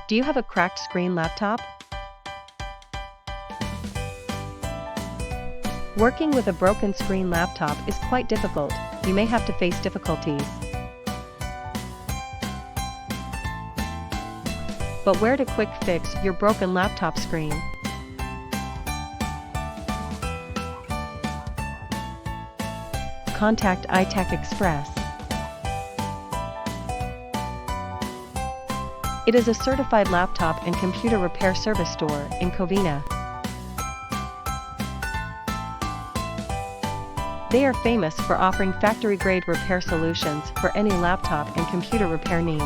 Do you have a cracked screen laptop? Working with a broken screen laptop is quite difficult. You may have to face difficulties. But where to quick fix your broken laptop screen? Contact iTech Xpress. It is a certified laptop and computer repair service store in Covina. They are famous for offering factory-grade repair solutions for any laptop and computer repair needs.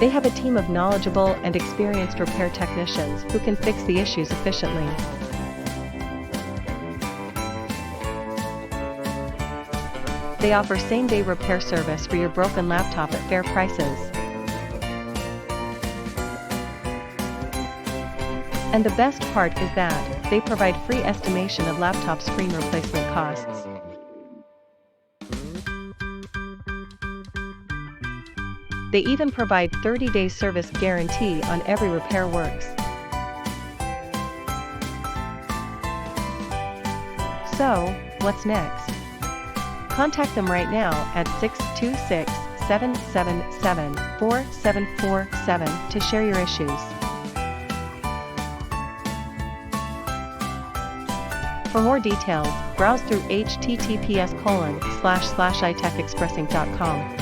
They have a team of knowledgeable and experienced repair technicians who can fix the issues efficiently. They offer same-day repair service for your broken laptop at fair prices. And the best part is that they provide free estimation of laptop screen replacement costs. They even provide 30-day service guarantee on every repair works. So, what's next? Contact them right now at 626-777-4747 to share your issues. For more details, browse through https://itechexpressinc.com.